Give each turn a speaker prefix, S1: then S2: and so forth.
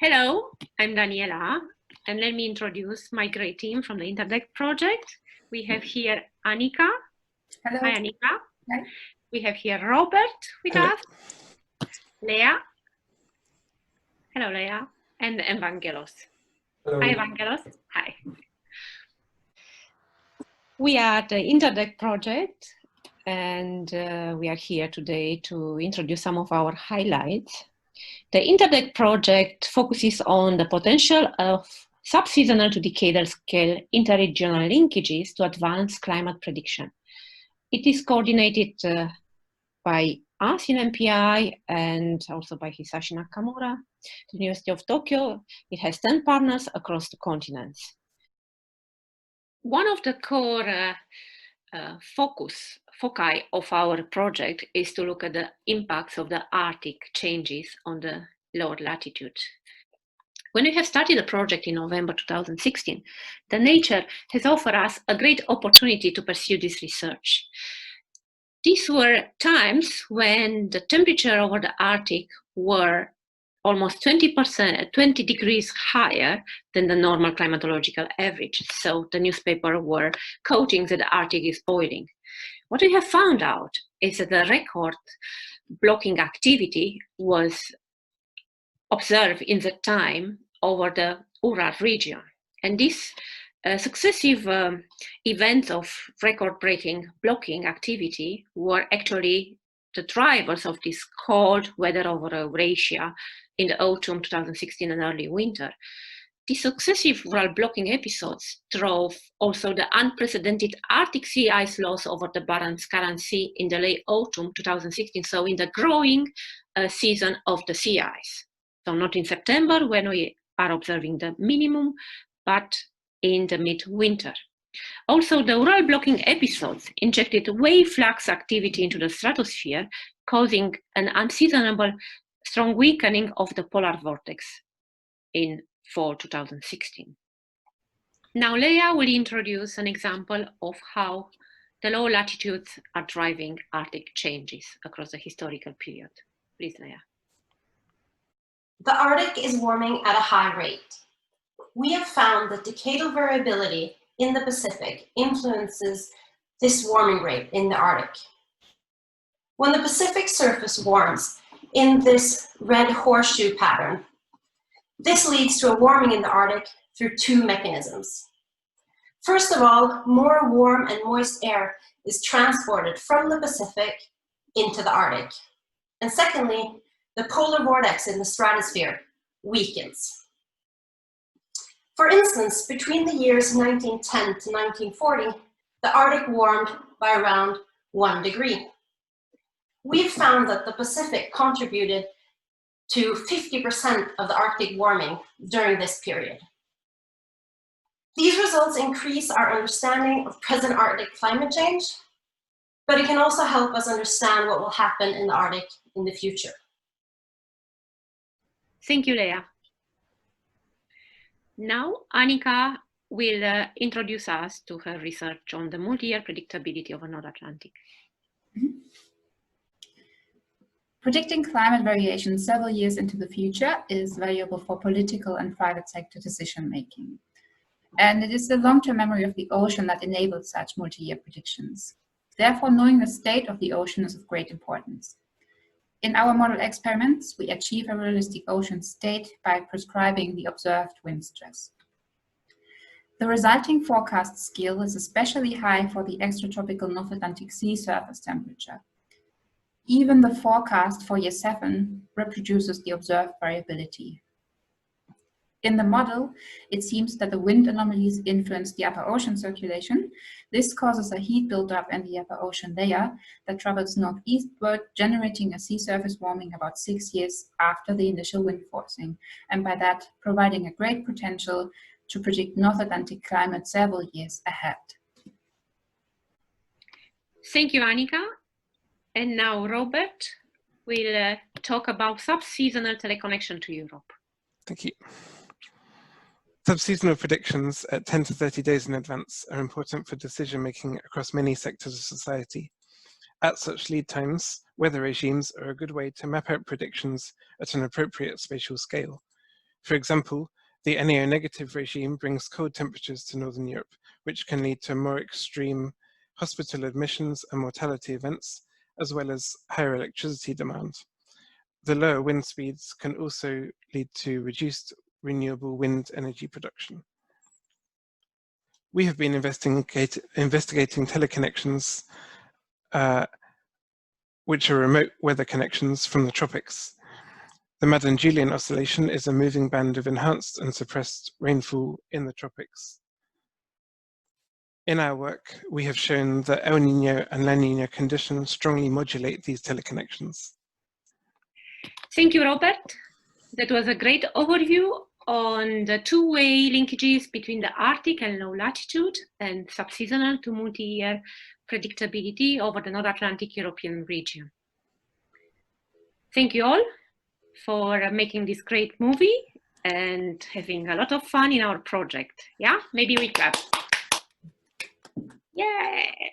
S1: Hello, I'm Daniela, and let me introduce my great team from the InterDec project. We have here Annika.
S2: Hello.
S1: Hi, Annika.
S2: Hi.
S1: We have here Robert with
S3: Hello.
S1: us, Leah. Hello, Leah, and Evangelos.
S3: Hello.
S1: Hi, Evangelos. Hi. We are the InterDec project, and we are here today to introduce some of our highlights. The InterDec project focuses on the potential of subseasonal-to-decadal-scale interregional linkages to advance climate prediction. It is coordinated by us in MPI and also by Hisashi Nakamura, the University of Tokyo. It has 10 partners across the continents. One of the core foci of our project is to look at the impacts of the Arctic changes on the lower latitude. When we have started the project in November 2016, the nature has offered us a great opportunity to pursue this research. These were times when the temperature over the Arctic were almost 20 degrees higher than the normal climatological average. So the newspaper were quoting that the Arctic is boiling. What we have found out is that the record blocking activity was observed in the time over the Ural region. And these successive events of record-breaking blocking activity were actually the drivers of this cold weather over Eurasia in the autumn 2016 and early winter. These successive Ural blocking episodes drove also the unprecedented Arctic sea ice loss over the Barents-Karen Sea in the late autumn 2016, so in the growing season of the sea ice. So not in September when we are observing the minimum, but in the mid-winter. Also, the Ural blocking episodes injected wave flux activity into the stratosphere, causing an unseasonable strong weakening of the polar vortex in fall 2016. Now, Leah will introduce an example of how the low latitudes are driving Arctic changes across the historical period. Please, Leah.
S4: The Arctic is warming at a high rate. We have found that decadal variability in the Pacific influences this warming rate in the Arctic. When the Pacific surface warms in this red horseshoe pattern, this leads to a warming in the Arctic through two mechanisms. First of all, more warm and moist air is transported from the Pacific into the Arctic. And secondly, the polar vortex in the stratosphere weakens. For instance, between the years 1910 to 1940, the Arctic warmed by around 1 degree. We've found that the Pacific contributed to 50% of the Arctic warming during this period. These results increase our understanding of present Arctic climate change, but it can also help us understand what will happen in the Arctic in the future.
S1: Thank you, Leah. Now, Annika will introduce us to her research on the multi-year predictability of the North Atlantic.
S2: Predicting climate variation several years into the future is valuable for political and private sector decision-making. And it is the long-term memory of the ocean that enables such multi-year predictions. Therefore, knowing the state of the ocean is of great importance. In our model experiments, we achieve a realistic ocean state by prescribing the observed wind stress. The resulting forecast scale is especially high for the extratropical North Atlantic sea surface temperature. Even the forecast for year 7 reproduces the observed variability. In the model, it seems that the wind anomalies influence the upper ocean circulation. This causes a heat buildup in the upper ocean layer that travels northeastward, generating a sea surface warming about 6 years after the initial wind forcing, and by that providing a great potential to predict North Atlantic climate several years ahead.
S1: Thank you, Annika. And now Robert will talk about subseasonal teleconnection to Europe.
S3: Thank you. Subseasonal predictions at 10 to 30 days in advance are important for decision-making across many sectors of society. At such lead times, weather regimes are a good way to map out predictions at an appropriate spatial scale. For example, the NAO-negative regime brings cold temperatures to Northern Europe, which can lead to more extreme hospital admissions and mortality events, as well as higher electricity demand. The lower wind speeds can also lead to reduced renewable wind energy production. We have been investigating teleconnections, which are remote weather connections from the tropics. The Madden-Julian oscillation is a moving band of enhanced and suppressed rainfall in the tropics. In our work, we have shown that El Niño and La Niña conditions strongly modulate these teleconnections.
S1: Thank you, Robert. That was a great overview on the two-way linkages between the Arctic and low latitude and subseasonal to multi-year predictability over the North Atlantic European region. Thank you all for making this great movie and having a lot of fun in our project. Yeah, maybe we clap. Yay!